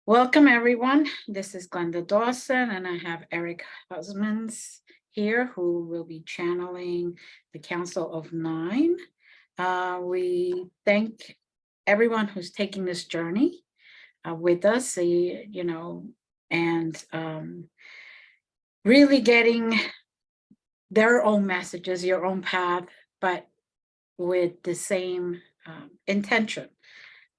Welcome, everyone. This is Glenda Dawson, and I have Eric Huysmans here, who will be channeling the Council of Nine. We thank everyone who's taking this journey with us, and really getting their own messages, your own path, but with the same intention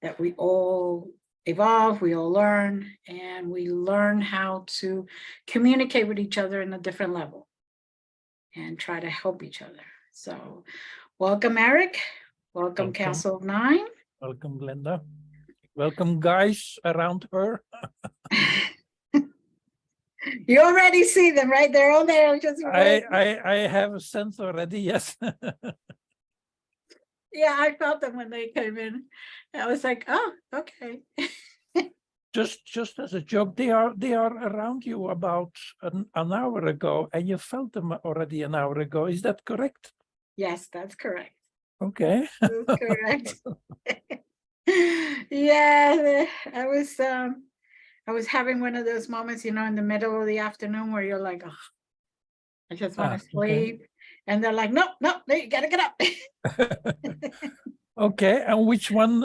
that we all evolve, we all learn, and we learn how to communicate with each other in a different level and try to help each other. So welcome, Eric. Welcome, Council of Nine. Welcome, Glenda. Welcome, guys around her. You already see them, right? They're all there. Just I have a sense already, yes. Yeah, I felt them when they came in. I was like, oh, okay. Just as a joke, they are around you about an hour ago, and you felt them already an hour ago. Is that correct? Yes, that's correct. Okay. That's correct. Yeah, I was having one of those moments, in the middle of the afternoon where you're like, oh, I just want to sleep. Okay. And they're like, no, you gotta get up. Okay, and which one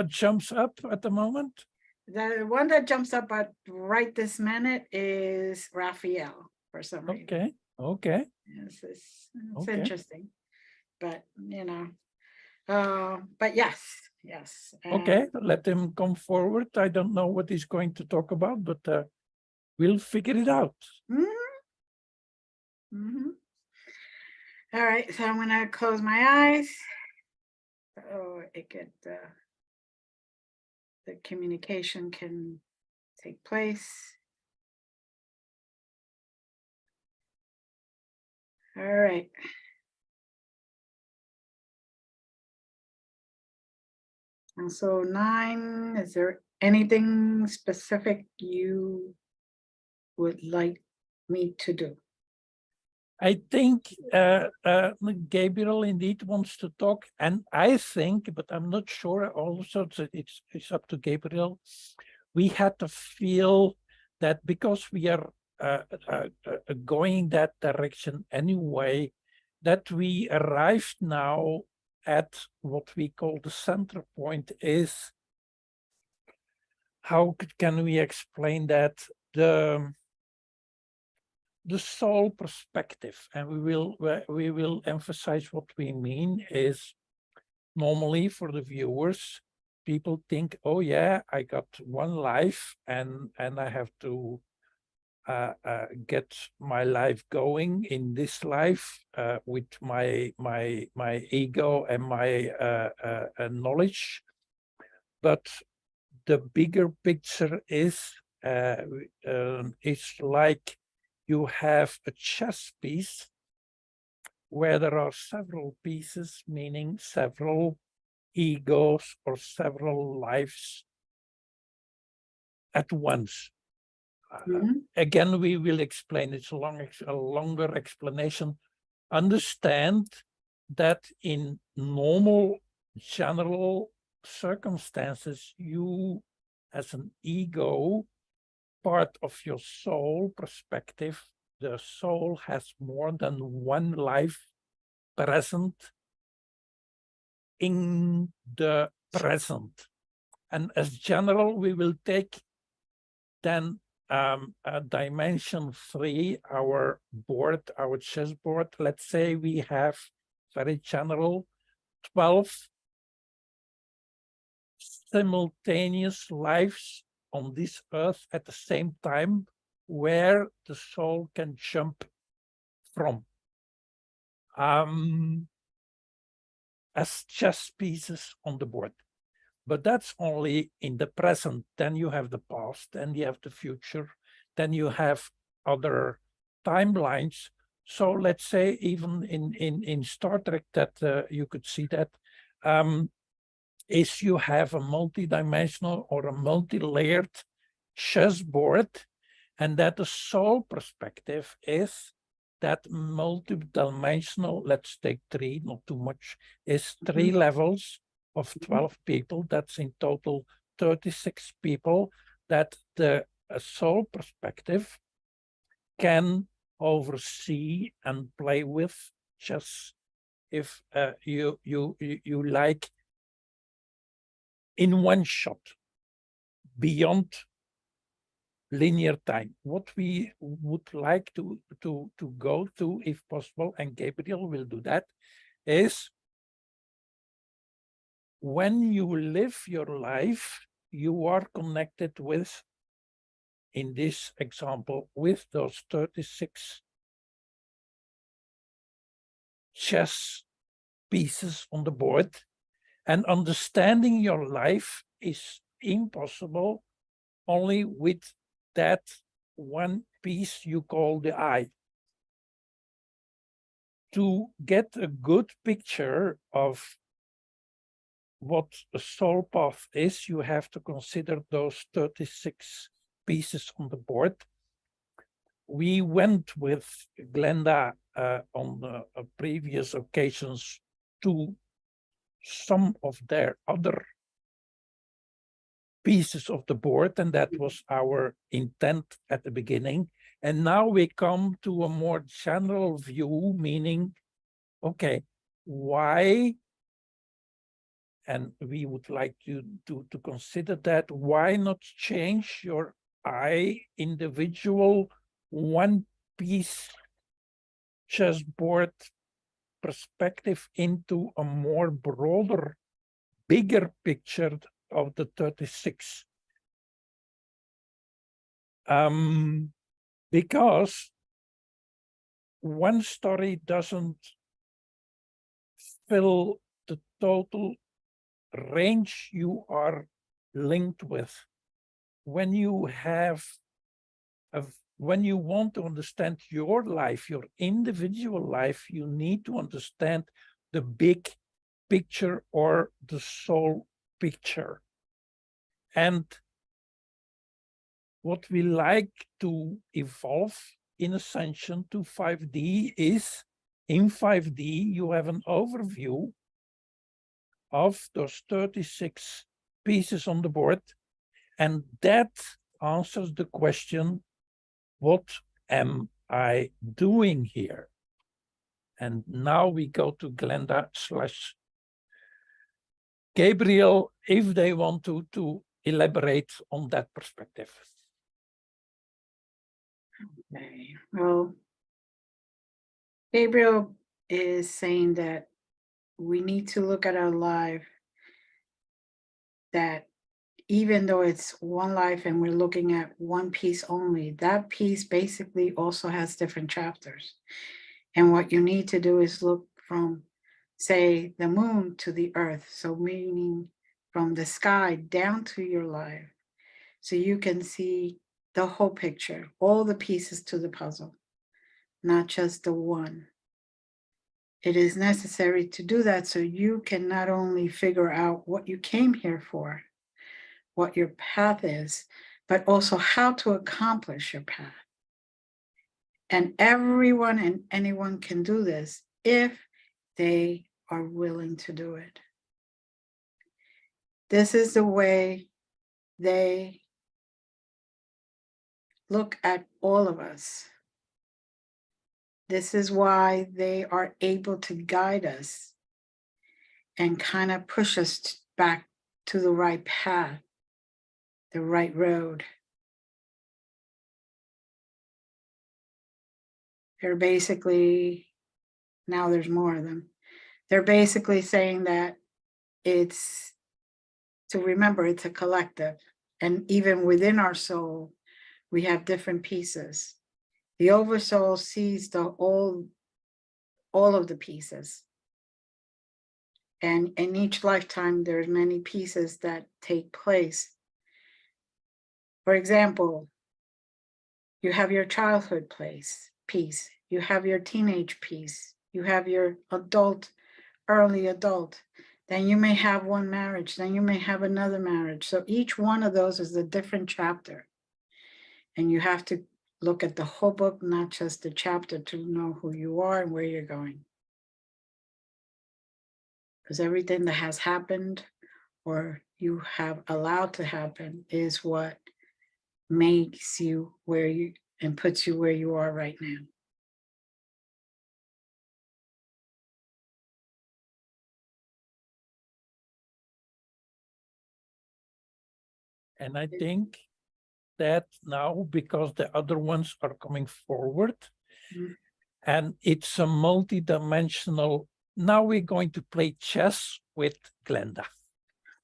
jumps up at the moment? The one that jumps up at right this minute is Raphael, for some reason. Okay. Yes, it's okay. Interesting, but but yes. Okay, let him come forward. I don't know what he's going to talk about, but we'll figure it out. All right, so I'm gonna close my eyes. So the communication can take place. All right. And so 9, is there anything specific you would like me to do? I think Gabriel indeed wants to talk, and I think, but I'm not sure also, it's up to Gabriel. We had to feel that because we are going that direction anyway, that we arrived now at what we call the center point is, how can we explain that? The soul perspective, and we will emphasize what we mean is normally for the viewers, people think, oh yeah, I got one life and I have to get my life going in this life with my ego and my knowledge. But the bigger picture is it's like you have a chess piece where there are several pieces, meaning several egos or several lives at once. Again, we will explain, it's a longer explanation. Understand that in normal, general circumstances, you as an ego, part of your soul perspective, the soul has more than one life present in the present. And as general, we will take then dimension 3, our board, our chessboard. Let's say we have very general 12 simultaneous lives on this earth at the same time, where the soul can jump from as chess pieces on the board. But that's only in the present. Then you have the past, then you have the future, then you have other timelines. So let's say even in Star Trek that you could see that is you have a multi-dimensional or a multi-layered chessboard, and that the soul perspective is that multi-dimensional, let's take 3, not too much, is 3 levels of 12 people. That's in total 36 people that the soul perspective can oversee and play with just if you like in one shot beyond linear time. What we would like to go to, if possible, and Gabriel will do that, is when you live your life, you are connected with, in this example, with those 36 chess pieces on the board, and understanding your life is impossible only with that one piece you call the I. To get a good picture of what a soul path is, you have to consider those 36 pieces on the board. We went with Glenda on previous occasions to some of their other pieces of the board, and that was our intent at the beginning. And now we come to a more general view, meaning, okay, why, and we would like to consider that, why not change your individual one piece chessboard perspective into a more broader, bigger picture of the 36. Because one story doesn't fill the total range you are linked with. When you have when you want to understand your life, your individual life, you need to understand the big picture or the soul picture. And what we like to evolve in Ascension to 5D is, in 5D, you have an overview of those 36 pieces on the board, and that answers the question, what am I doing here? And now we go to Glenda / Gabriel, if they want to elaborate on that perspective. Okay, well, Gabriel is saying that we need to look at our life, that even though it's one life and we're looking at one piece only, that piece basically also has different chapters. And what you need to do is look from, say, the moon to the earth. So meaning from the sky down to your life. So you can see the whole picture, all the pieces to the puzzle, not just the one. It is necessary to do that so you can not only figure out what you came here for, what your path is, but also how to accomplish your path. And everyone and anyone can do this if they are willing to do it. This is the way they look at all of us. This is why they are able to guide us and kind of push us back to the right path, the right road. They're basically, now there's more of them, they're basically saying that it's, to remember, it's a collective. And even within our soul, we have different pieces. The oversoul sees the all of the pieces. And in each lifetime, there's many pieces that take place. For example, you have your childhood piece, you have your teenage piece, you have your adult, early adult, then you may have one marriage, then you may have another marriage. So each one of those is a different chapter. And you have to look at the whole book, not just the chapter, to know who you are and where you're going. Because everything that has happened or you have allowed to happen is what makes you where you and puts you where you are right now. And I think that now, because the other ones are coming forward, Mhm. and it's a multi-dimensional, now we're going to play chess with Glenda.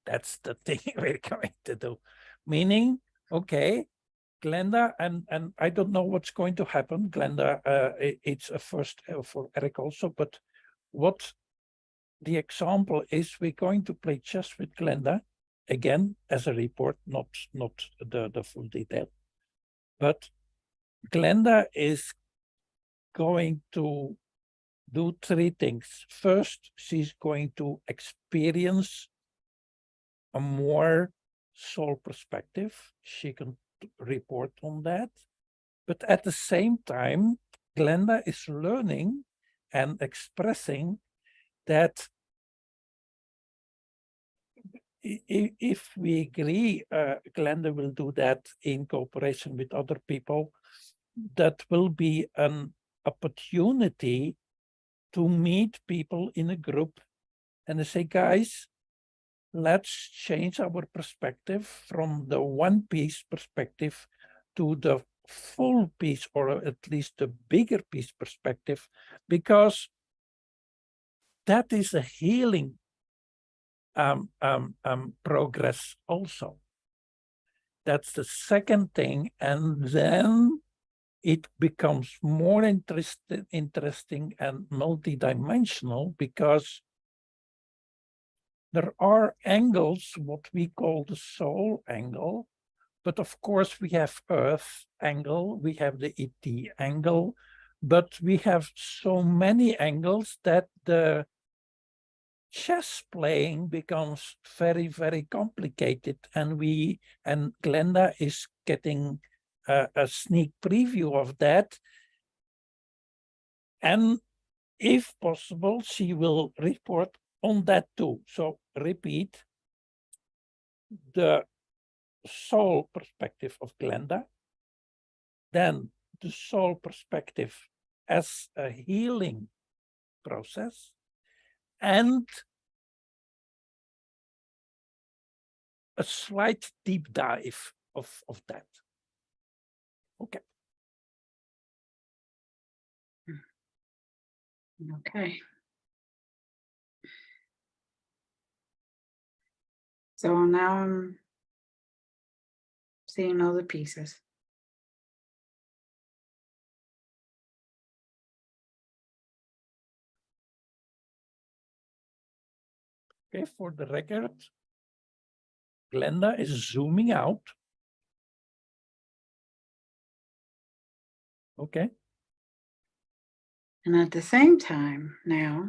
That's the thing we're going to do. Meaning, okay, Glenda, and I don't know what's going to happen, Glenda, it's a first for Eric also, but what the example is, we're going to play chess with Glenda, again, as a report, not the full detail. But Glenda is going to do three things. First, she's going to experience a more soul perspective. She can report on that. But at the same time, Glenda is learning and expressing that if we agree, Glenda will do that in cooperation with other people, that will be an opportunity to meet people in a group and they say, guys, let's change our perspective from the one piece perspective to the full piece, or at least the bigger piece perspective, because that is a healing progress also. That's the second thing. And then it becomes more interesting and multidimensional, because there are angles, what we call the soul angle, but of course we have Earth angle, we have the ET angle, but we have so many angles that the chess playing becomes very, very complicated, and Glenda is getting a sneak preview of that. And if possible, she will report on that too. So repeat, the soul perspective of Glenda, then the soul perspective as a healing process, and a slight deep dive of that. Okay. Okay. So now I'm seeing all the pieces. Okay, for the record, Glenda is zooming out. Okay. And at the same time, now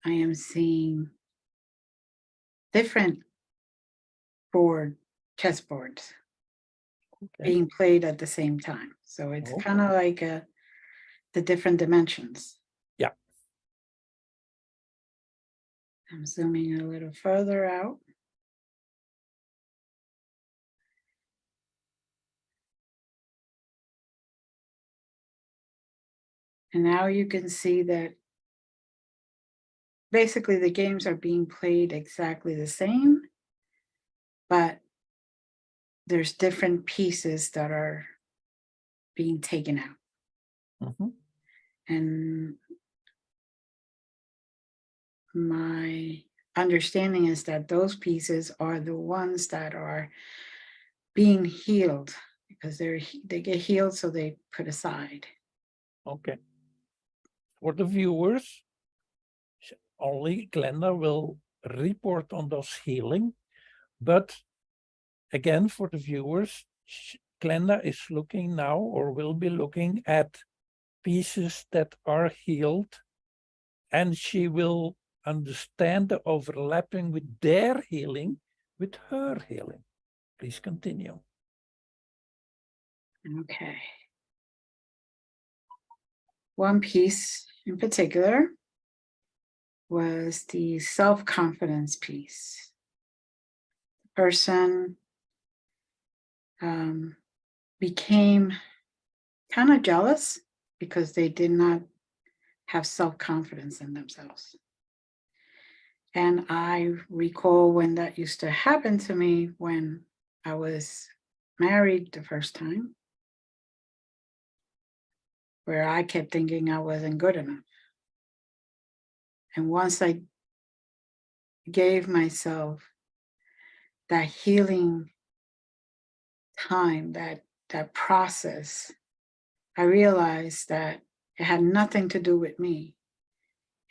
I am seeing different chessboards Okay. being played at the same time. So it's Oh. kind of like the different dimensions. Yeah. I'm zooming a little further out. And now you can see that basically the games are being played exactly the same, but there's different pieces that are being taken out. Mm-hmm. And my understanding is that those pieces are the ones that are being healed, because they get healed, so they put aside. Okay. For the viewers, only Glenda will report on those healing, but again, for the viewers, Glenda is looking now, or will be looking at pieces that are healed, and she will understand the overlapping with their healing, with her healing. Please continue. Okay. One piece in particular was the self-confidence piece. The person became kind of jealous because they did not have self-confidence in themselves. And I recall when that used to happen to me when I was married the first time, where I kept thinking I wasn't good enough. And once I gave myself that healing time, that process, I realized that it had nothing to do with me.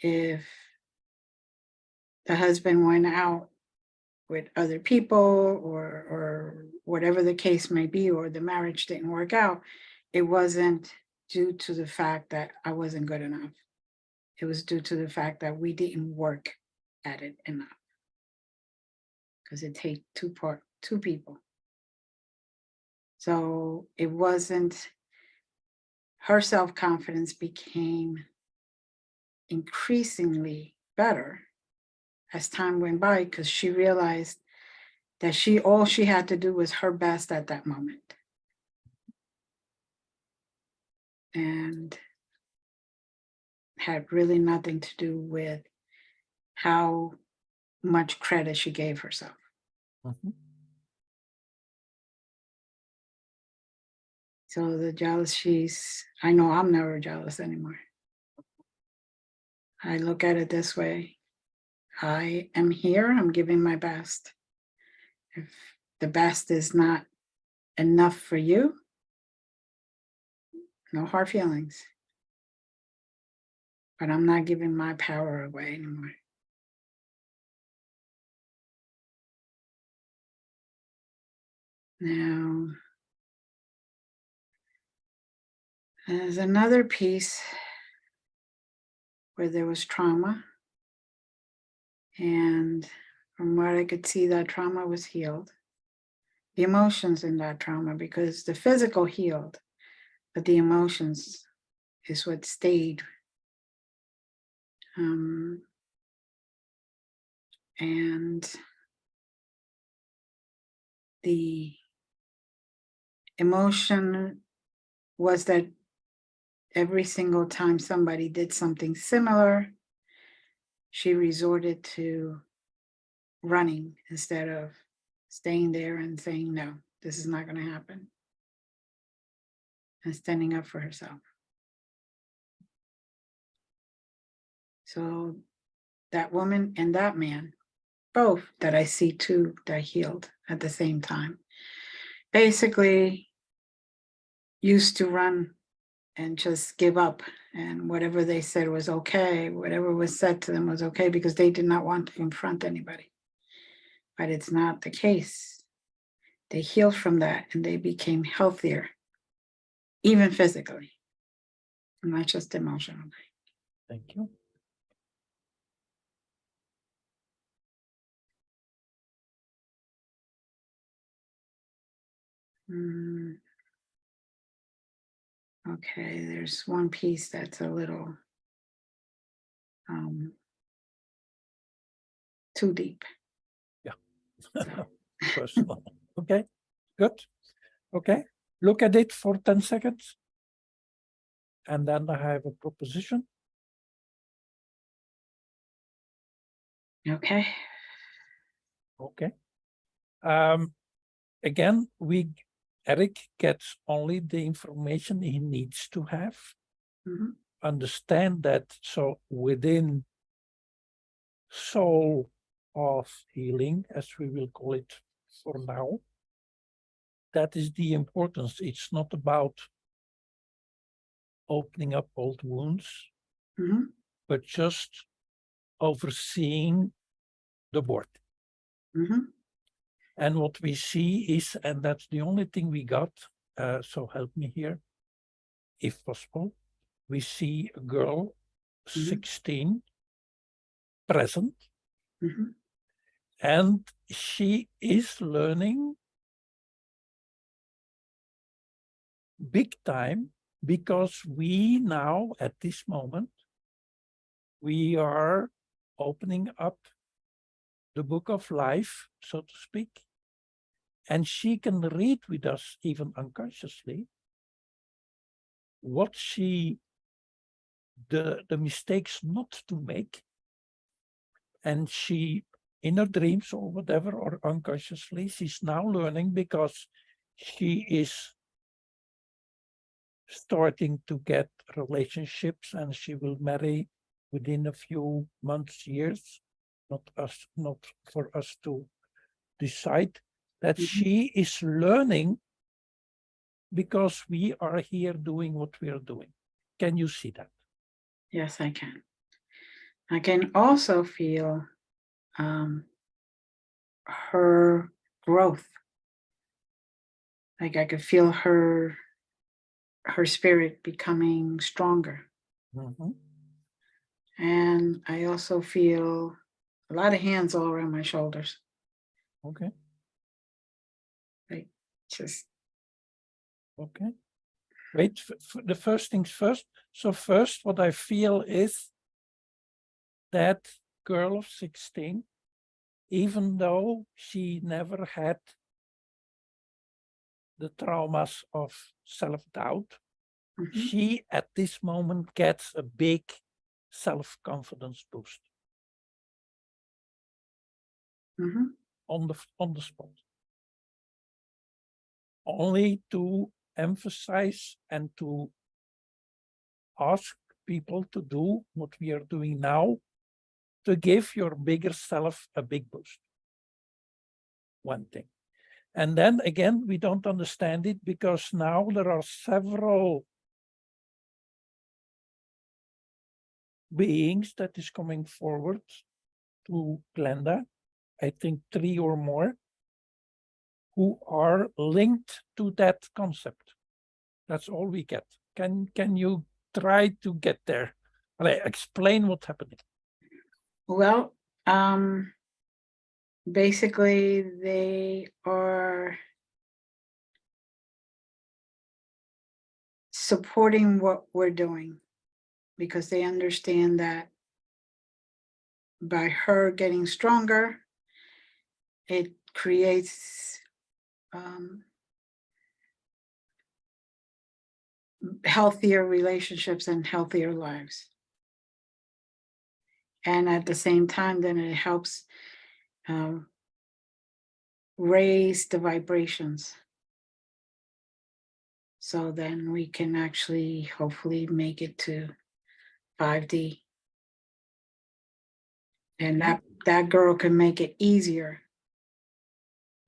If the husband went out with other people or whatever the case may be, or the marriage didn't work out, it wasn't due to the fact that I wasn't good enough. It was due to the fact that we didn't work at it enough. Because it takes two people. So it wasn't, her self-confidence became increasingly better as time went by, because she realized that all she had to do was her best at that moment. And had really nothing to do with how much credit she gave herself. Mhm. So the jealous, I know I'm never jealous anymore. I look at it this way. I am here, I'm giving my best. If the best is not enough for you, no hard feelings. But I'm not giving my power away anymore. Now, there's another piece where there was trauma. And from what I could see, that trauma was healed. The emotions in that trauma, because the physical healed, but the emotions is what stayed. And the emotion was that every single time somebody did something similar, she resorted to running instead of staying there and saying, no, this is not going to happen, and standing up for herself. So that woman and that man, both that I see too, that healed at the same time, basically used to run and just give up, and whatever they said was okay, whatever was said to them was okay, because they did not want to confront anybody. But it's not the case. They healed from that and they became healthier, even physically, not just emotionally. Thank you. Okay, there's one piece that's a little too deep. Yeah. So. Personal. Okay, good. Okay, look at it for 10 seconds. And then I have a proposition. Okay. Okay. Again, Eric gets only the information he needs to have. Mm-hmm. Understand that, so within soul of healing, as we will call it for now, that is the importance. It's not about opening up old wounds, Mm-hmm. but just overseeing the board. Mm-hmm. And what we see is, and that's the only thing we got, so help me here, if possible, we see a girl, 16, present, and she is learning big time, because we now, at this moment, we are opening up the book of life, so to speak, And she can read with us, even unconsciously, what she, the mistakes not to make. And she, in her dreams or whatever, or unconsciously, she's now learning because she is starting to get relationships, and she will marry within a few months, years, not for us to decide, that she is learning because we are here doing what we are doing. Can you see that? Yes, I can. I can also feel her growth. Like I could feel her spirit becoming stronger. Mm-hmm. And I also feel a lot of hands all around my shoulders. Okay. Like just Okay. Wait, the first things first. So first, what I feel is that girl of 16, even though she never had the traumas of self-doubt, she at this moment gets a big self-confidence boost on the spot. Only to emphasize and to ask people to do what we are doing now, to give your bigger self a big boost. One thing. And then again, we don't understand it because now there are several beings that is coming forward to Glenda, I think 3 or more, who are linked to that concept. That's all we get. Can you try to get there? Explain what's happening. Well, basically they are supporting what we're doing because they understand that by her getting stronger, it creates healthier relationships and healthier lives. And at the same time, then it helps raise the vibrations. So then we can actually hopefully make it to 5D. And that girl can make it easier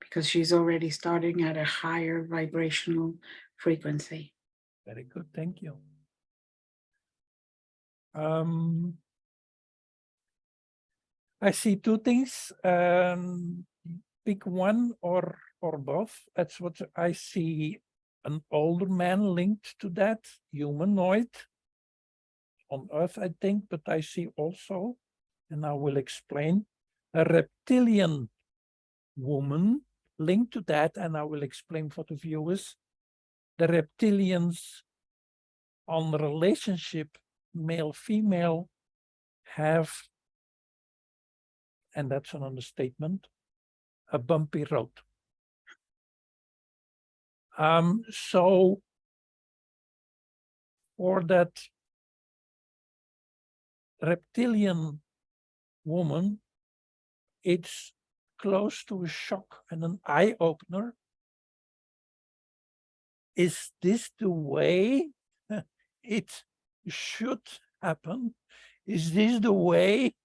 because she's already starting at a higher vibrational frequency. Very good, thank you. I see 2 things. Pick one or both. That's what I see. An older man linked to that, humanoid on Earth, I think, but I see also, and I will explain, a reptilian woman linked to that, and I will explain for the viewers. The reptilians on the relationship, male-female, have, and that's an understatement, a bumpy road. So for that reptilian woman, it's close to a shock and an eye-opener. Is this the way it should happen? Is this the way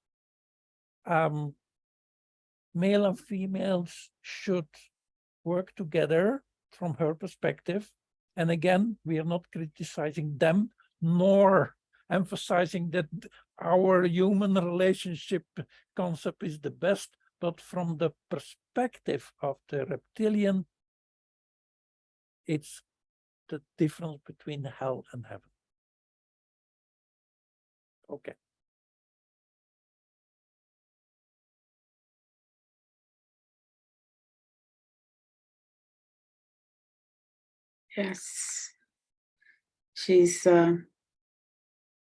male and females should work together from her perspective? And again, we are not criticizing them, nor emphasizing that our human relationship concept is the best, but from the perspective of the reptilian, it's the difference between hell and heaven. Okay. Yes. She's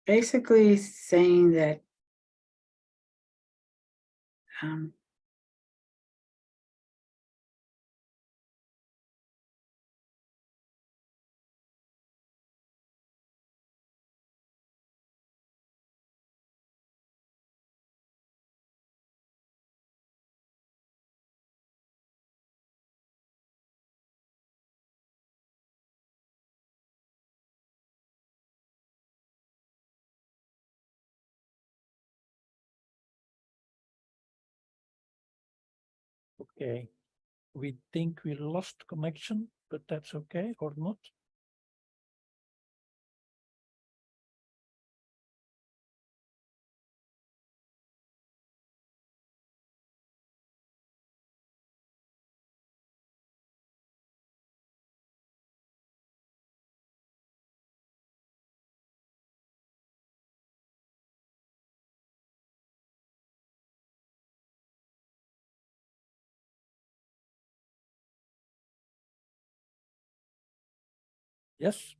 basically saying that Okay. We think we lost connection, but that's okay or not. Yes.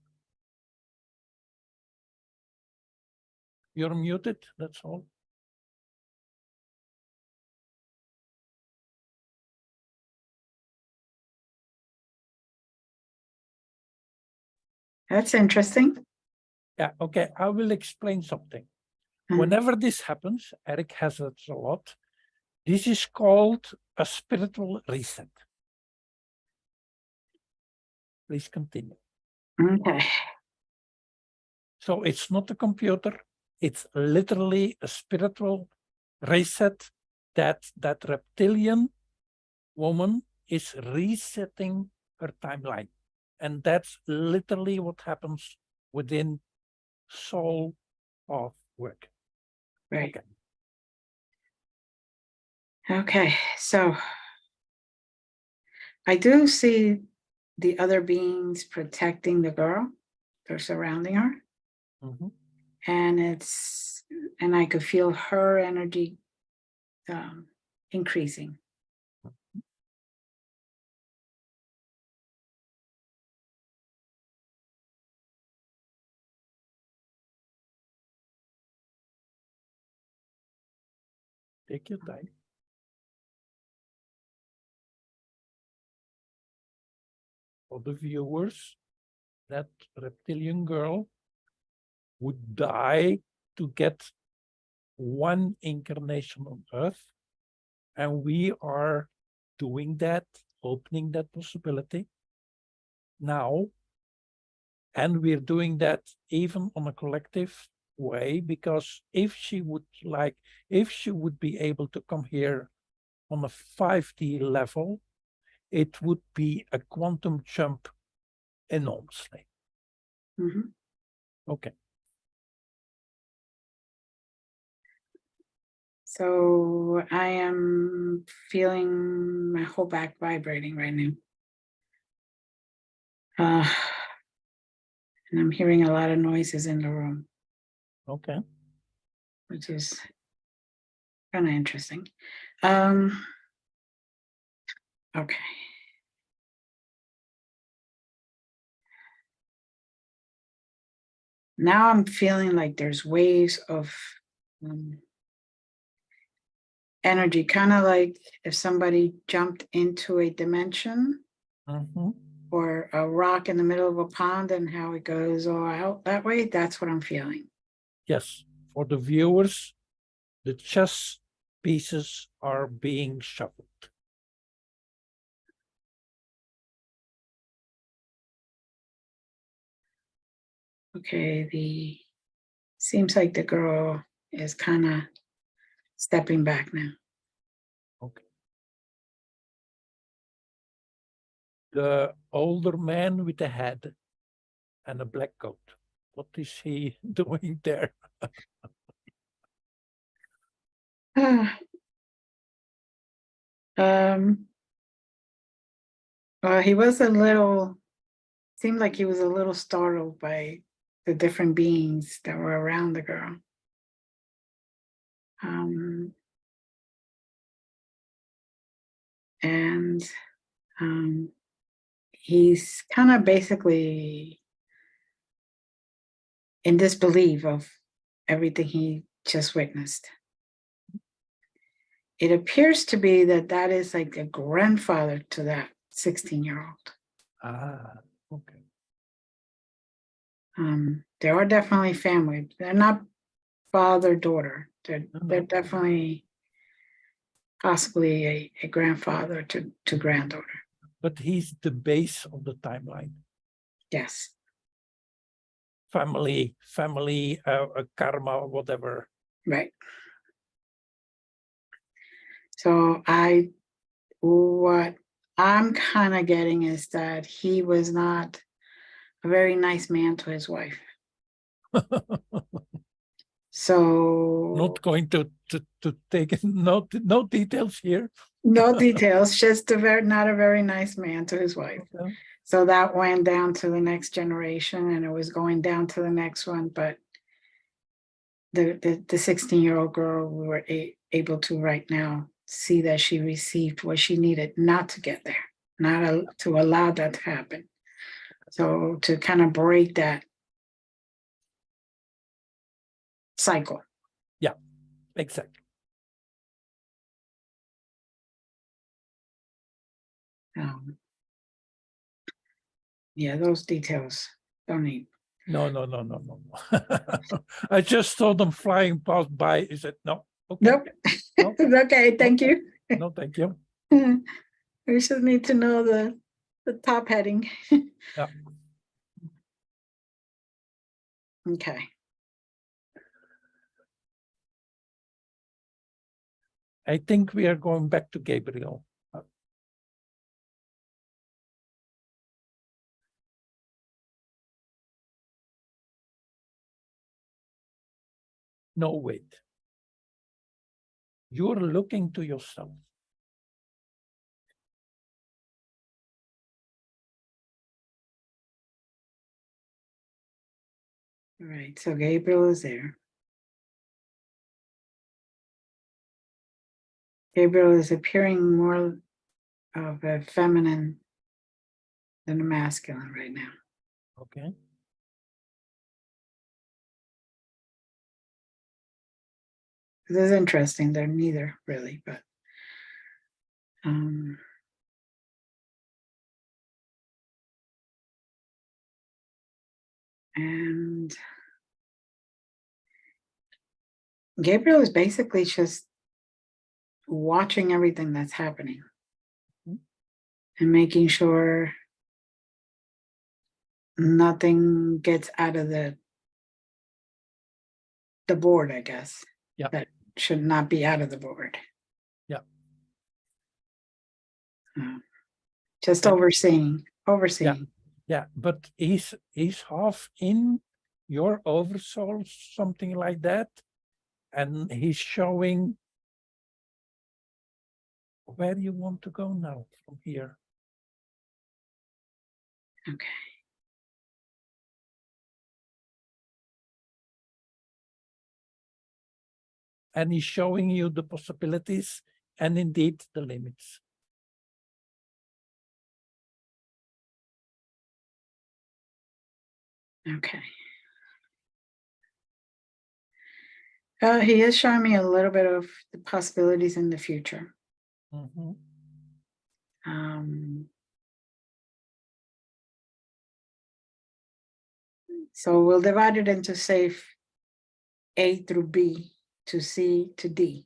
You're muted, that's all. That's interesting. Yeah, okay, I will explain something. Mhm. Whenever this happens, Eric has it a lot. This is called a spiritual reset. Please continue. Okay. So it's not a computer, it's literally a spiritual reset that reptilian woman is resetting her timeline. And that's literally what happens within soul of work. Right. Okay. Okay. So I do see the other beings protecting the girl. They're surrounding her. Mhm. And I could feel her energy increasing. Take your time. For the viewers, that reptilian girl would die to get one incarnation on Earth. And we are doing that, opening that possibility now. And we're doing that even on a collective way, because if she would be able to come here on a 5D level, it would be a quantum jump enormously. Mhm. Okay. So I am feeling my whole back vibrating right now. And I'm hearing a lot of noises in the room, Okay. which is kind of interesting. Okay. Now I'm feeling like there's waves of energy, kind of like if somebody jumped into a dimension or a rock in the middle of a pond and how it goes all out that way. That's what I'm feeling. Yes. For the viewers, the chess pieces are being shuffled. Okay, seems like the girl is kind of stepping back now. Okay. The older man with the head and a black coat. What is he doing there? Well, seemed like he was a little startled by the different beings that were around the girl. And he's kind of basically in disbelief of everything he just witnessed. It appears to be that is like a grandfather to that 16-year-old. Ah, okay. They are definitely family. They're not father-daughter. They're definitely possibly a grandfather to granddaughter. But he's the base of the timeline. Yes. Family, karma, whatever. Right. So I what I'm kind of getting is that he was not a very nice man to his wife. So Not going to take no details here. no details, just not a very nice man to his wife. Okay. So that went down to the next generation, and it was going down to the next one. But the 16-year-old girl, we were able to right now see that she received what she needed not to get there, not to allow that to happen. So to kind of break that cycle. Yeah, exactly. Yeah, those details don't need. No. I just saw them flying past by. Is it no? Okay. Nope. No. Okay, thank you. No, thank you. We just need to know the top heading. Yeah. Okay. I think we are going back to Gabriel. No, wait. You're looking to yourself. All right, so Gabriel is there. Gabriel is appearing more of a feminine than a masculine right now. Okay. This is interesting. They're neither really, but and Gabriel is basically just watching everything that's happening and making sure nothing gets out of the board, I guess. Yeah. That should not be out of the board. Yeah. Just overseeing. Yeah, but he's half in your oversoul, something like that, and he's showing where you want to go now from here. Okay. And he's showing you the possibilities and indeed the limits. Okay. He is showing me a little bit of the possibilities in the future. Mm-hmm. So we'll divide it into, say, A through B to C to D.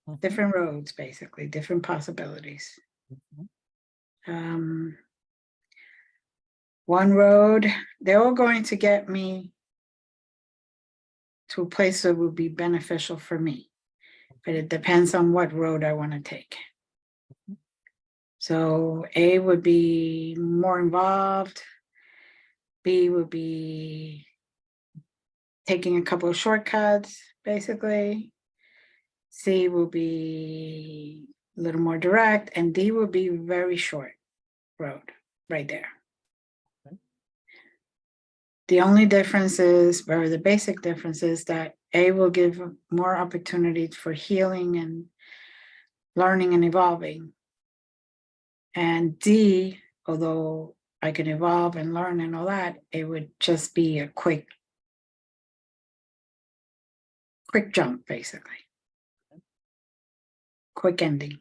Mm-hmm. Different roads, basically, different possibilities. Mm-hmm. One road, they're all going to get me to a place that would be beneficial for me, but it depends on what road I want to take. Mm-hmm. So A would be more involved. B would be taking a couple of shortcuts, basically. C will be a little more direct, and D will be very short road right there. Okay. The only difference is, or the basic difference is that A will give more opportunities for healing and learning and evolving. And D, although I can evolve and learn and all that, it would just be a quick jump, basically. Quick ending.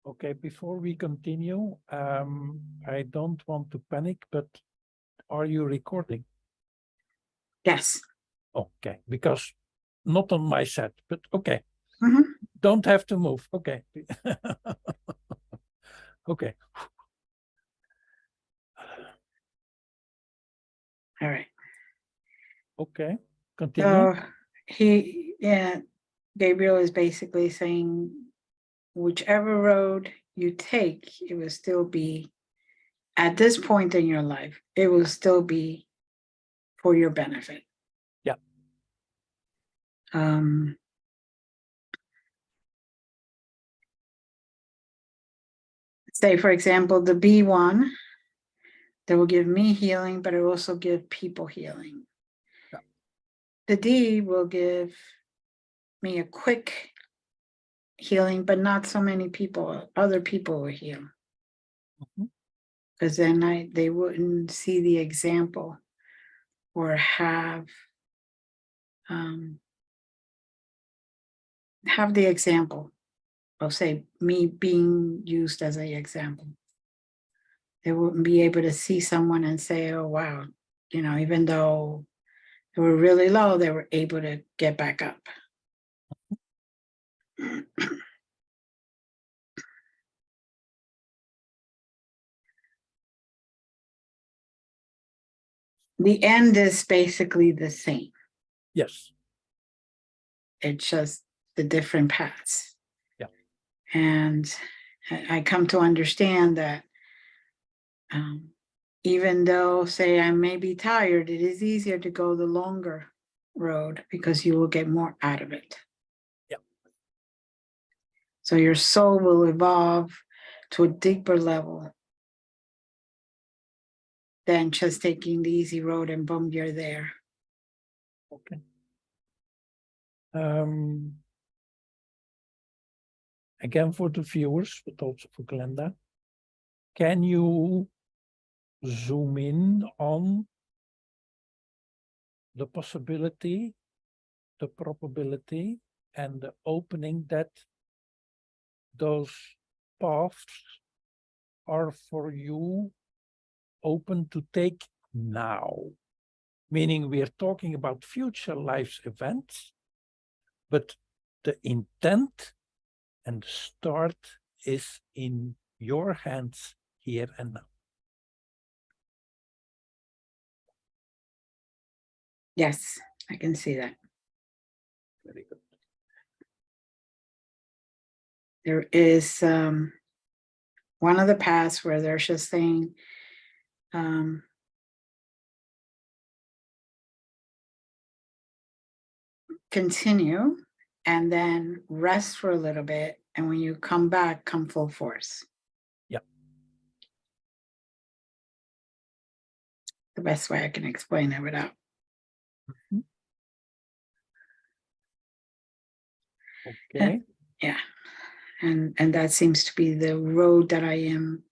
Okay, before we continue, I don't want to panic, but are you recording? Yes. Okay, because not on my set, but okay. Mm-hmm. Don't have to move. Okay. Okay. All right. Okay, continue. So Gabriel is basically saying whichever road you take, it will still be, at this point in your life, it will still be for your benefit. Yeah. Say, for example, the B one, that will give me healing, but it will also give people healing. Yeah. The D will give me a quick healing, but not so many people, other people will heal. Because then they wouldn't see the example or have the example of, say, me being used as an example. They wouldn't be able to see someone and say, oh, wow, you know, even though they were really low, they were able to get back up. The end is basically the same. Yes. It's just the different paths. Yeah. And I come to understand that even though, say, I may be tired, it is easier to go the longer road because you will get more out of it. Yeah. So your soul will evolve to a deeper level than just taking the easy road and boom, you're there. Okay. Again, for the viewers, but also for Glenda, can you zoom in on the possibility, the probability, and the opening that those paths are for you open to take now? Meaning we are talking about future life's events, but the intent and the start is in your hands here and now. Yes, I can see that. Very good. There is one of the paths where they're just saying, continue and then rest for a little bit. And when you come back, come full force. Yeah. The best way I can explain it without. Okay. Yeah. And that seems to be the road that I am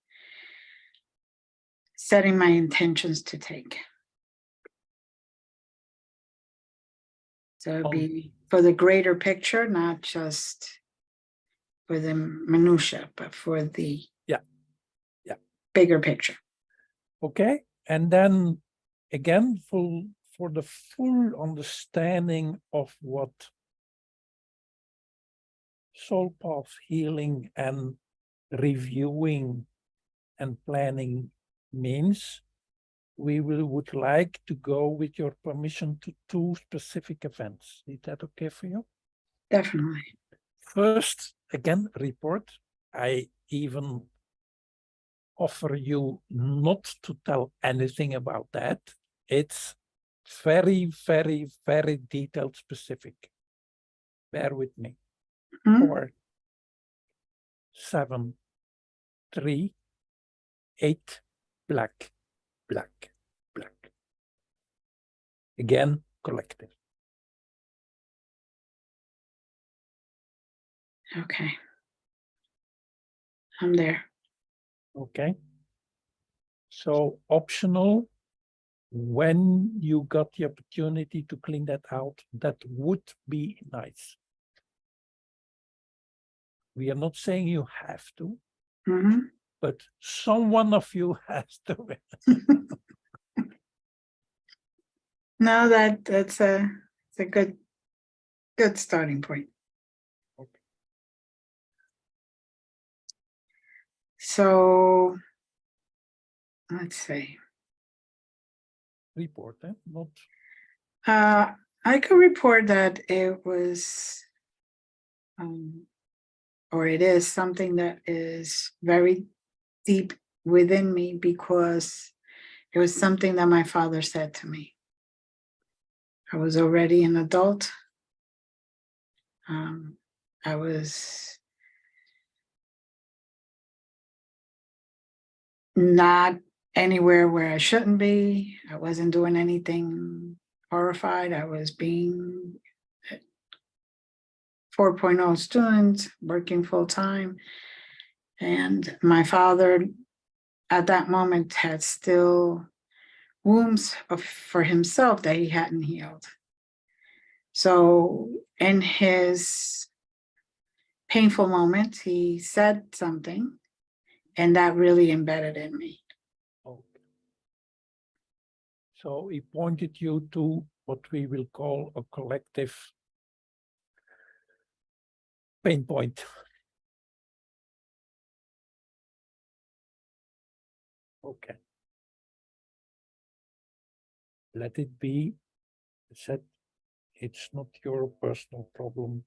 setting my intentions to take. So it'd be for the greater picture, not just for the minutia, but for the bigger picture. Okay. And then again, for the full understanding of what soul path healing and reviewing and planning means, we would like to go, with your permission, to 2 specific events. Is that okay for you? Definitely. First, again, report. I even offer you not to tell anything about that. It's very, very, very detailed, specific. Bear with me. 4, 7, 3, 8, black, black, black. Again, collective. Okay. I'm there. Okay. So optional, when you got the opportunity to clean that out, that would be nice. We are not saying you have to, but someone of you has to. No, that's a good starting point. Okay. So let's see. Report, not. I could report that it was or it is something that is very deep within me because it was something that my father said to me. I was already an adult. I was not anywhere where I shouldn't be. I wasn't doing anything horrified. I was being a 4.0 student, working full time. And my father at that moment had still wounds for himself that he hadn't healed. So in his painful moment, he said something, and that really embedded in me. Okay. So he pointed you to what we will call a collective pain point. Okay. Let it be. Said it's not your personal problem.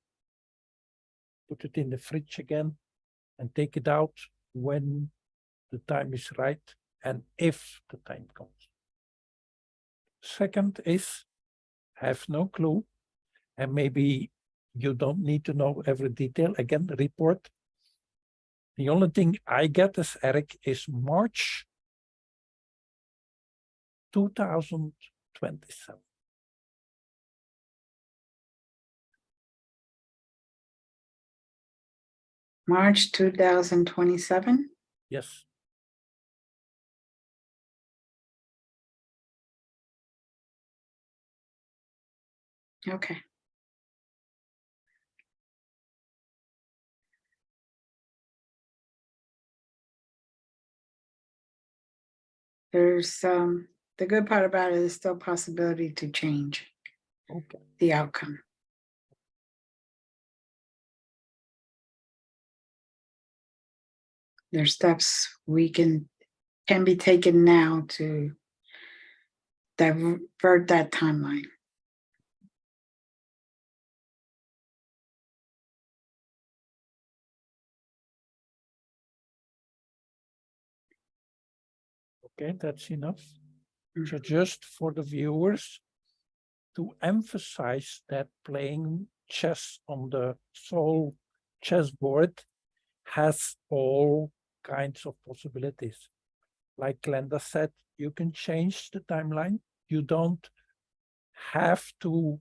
Put it in the fridge again and take it out when the time is right and if the time comes. Second is have no clue, and maybe you don't need to know every detail. Again, the report. The only thing I get as Eric is March 2027. March 2027. Yes. Okay. There's the good part about it is still possibility to change the outcome. There's steps we can be taken now to divert that timeline. Okay, that's enough. So just for the viewers, to emphasize that playing chess on the soul chessboard has all kinds of possibilities. Like Glenda said, you can change the timeline. You don't have to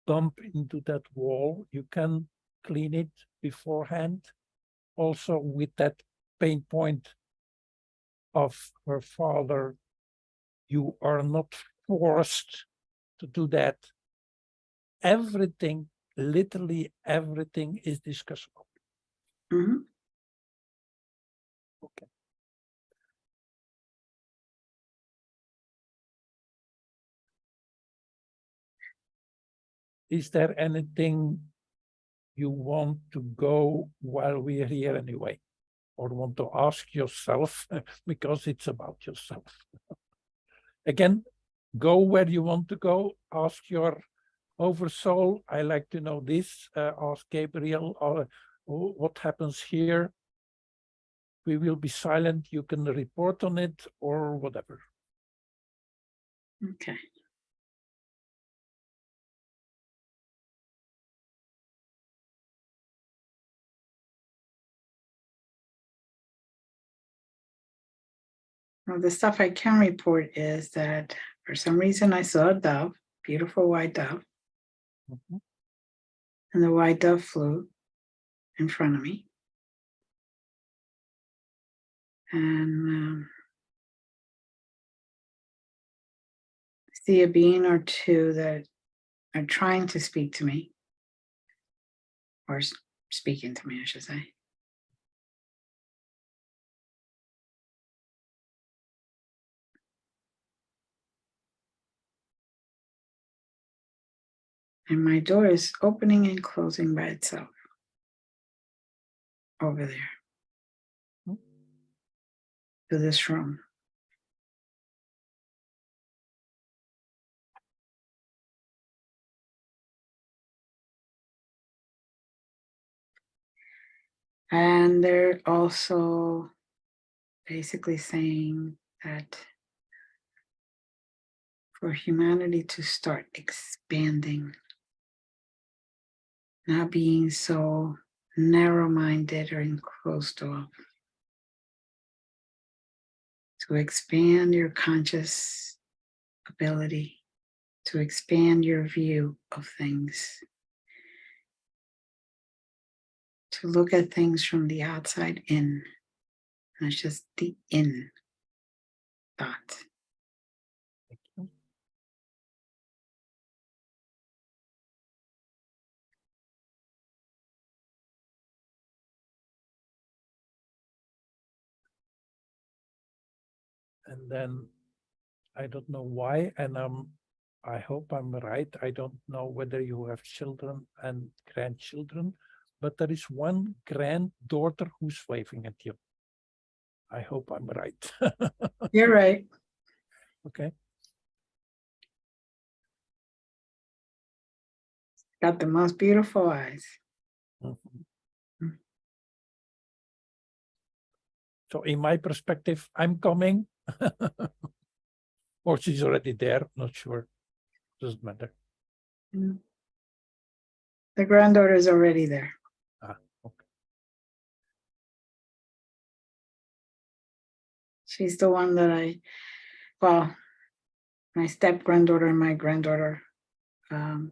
bump into that wall. You can clean it beforehand. Also with that pain point of her father, you are not forced to do that. Everything, literally everything is discussable. Mm-hmm. Okay. Is there anything you want to go while we're here anyway? Or want to ask yourself, because it's about yourself. Again, go where you want to go, ask your oversoul, I like to know this, ask Gabriel, what happens here? We will be silent, you can report on it or whatever. Okay. Well, the stuff I can report is that for some reason I saw a dove, beautiful white dove, and the white dove flew in front of me. And see a being or two that are trying to speak to me, or speaking to me, I should say. And my door is opening and closing by itself over there to this room. And they're also basically saying that for humanity to start expanding, not being so narrow-minded or enclosed off, to expand your conscious ability, to expand your view of things, to look at things from the outside in, not just the in thought. Thank you. And then I don't know why, and I hope I'm right. I don't know whether you have children and grandchildren, but there is one granddaughter who's waving at you. I hope I'm right. You're right. Okay. Got the most beautiful eyes. Mhm. Mm. So in my perspective, I'm coming. Or she's already there, not sure. Doesn't matter. Mm. The granddaughter is already there. Ah, okay. She's the one that well, my step granddaughter and my granddaughter, I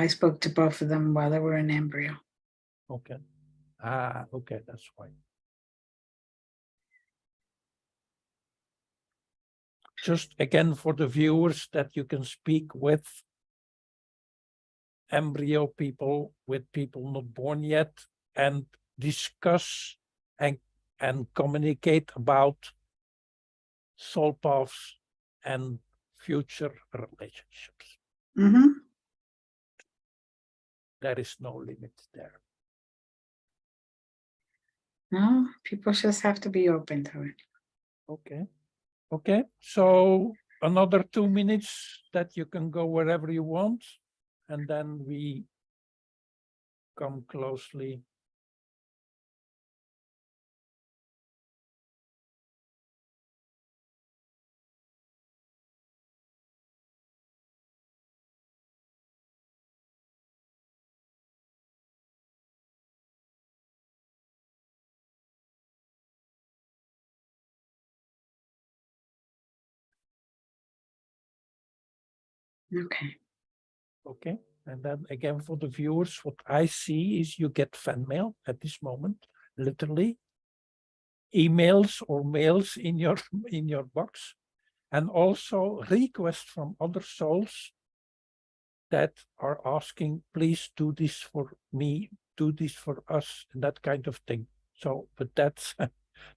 spoke to both of them while they were in embryo. Okay. Ah, okay, that's why. Just again for the viewers that you can speak with embryo people, with people not born yet, and discuss and communicate about soul paths and future relationships. Mm-hmm. There is no limit there. No, people just have to be open to it. Okay. Okay. So another 2 minutes that you can go wherever you want. And then we come closely. Okay. Okay. And then again, for the viewers, what I see is you get fan mail at this moment, literally emails or mails in your box, and also requests from other souls that are asking, please do this for me, do this for us, and that kind of thing. So, but that's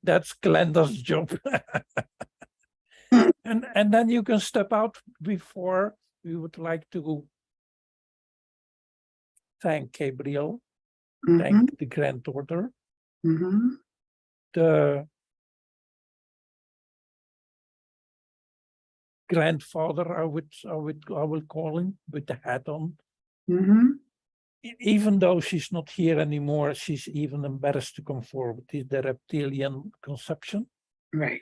that's Glenda's job. And then you can step out before we would like to thank Gabriel, Mm-hmm. thank the granddaughter, Mm-hmm. the grandfather, I will call him with the hat on. Mm-hmm. Even though she's not here anymore, she's even embarrassed to come forward. Is the reptilian conception. Right.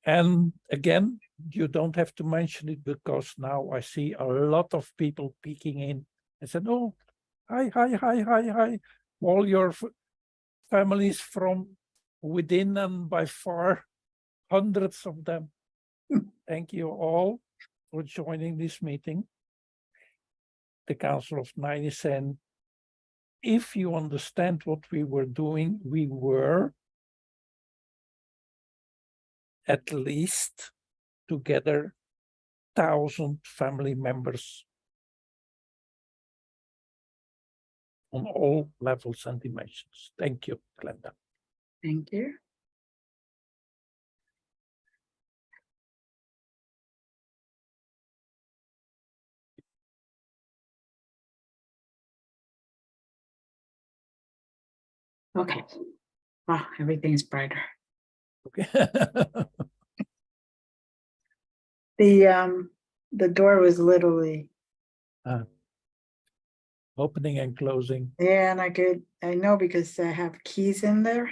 And again, you don't have to mention it because now I see a lot of people peeking in and said, oh, hi. All your families from within and by far, hundreds of them. Thank you all for joining this meeting. The Council of Nine is saying, if you understand what we were doing, we were at least together 1,000 family members on all levels and dimensions. Thank you, Glenda. Thank you. Okay. Wow, everything's brighter. Okay. The door was literally Opening and closing. Yeah, and I know because I have keys in there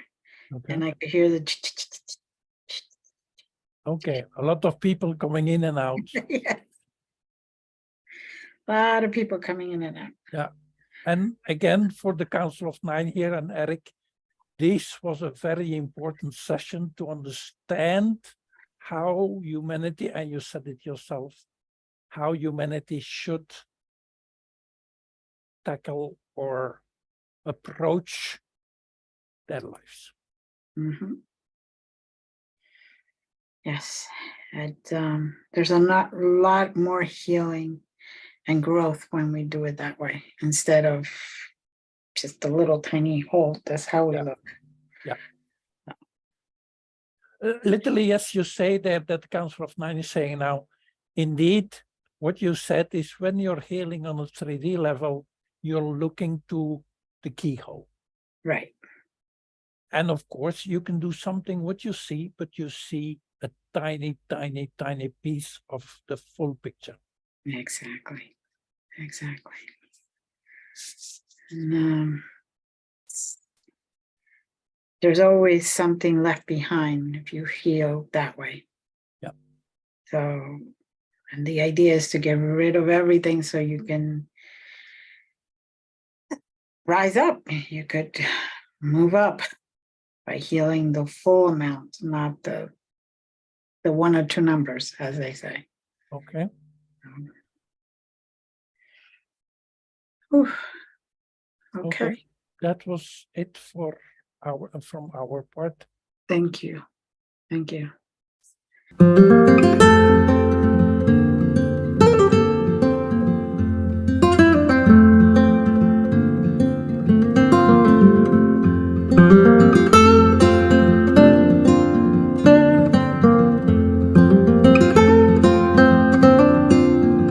Okay. and I could hear the. Okay. A lot of people coming in and out. Yeah. A lot of people coming in and out. Yeah. And again, for the Council of Nine here and Eric, this was a very important session to understand how humanity, and you said it yourself, how humanity should tackle or approach their lives. Mhm. Yes, and there's a lot more healing and growth when we do it that way, instead of just a little tiny hole. That's how we Yeah. look. Literally, yes, you say that the Council of Nine is saying now, indeed, what you said is when you're healing on a 3D level, you're looking to the keyhole. Right. And of course, you can do something what you see, but you see a tiny, tiny, tiny piece of the full picture. Exactly. Exactly. And, there's always something left behind if you heal that way. Yeah. So, and the idea is to get rid of everything so you can rise up. You could move up by healing the full amount, not the one or two numbers, as they say. Okay. Whew. Okay. Okay. That was it for from our part. Thank you. Thank you.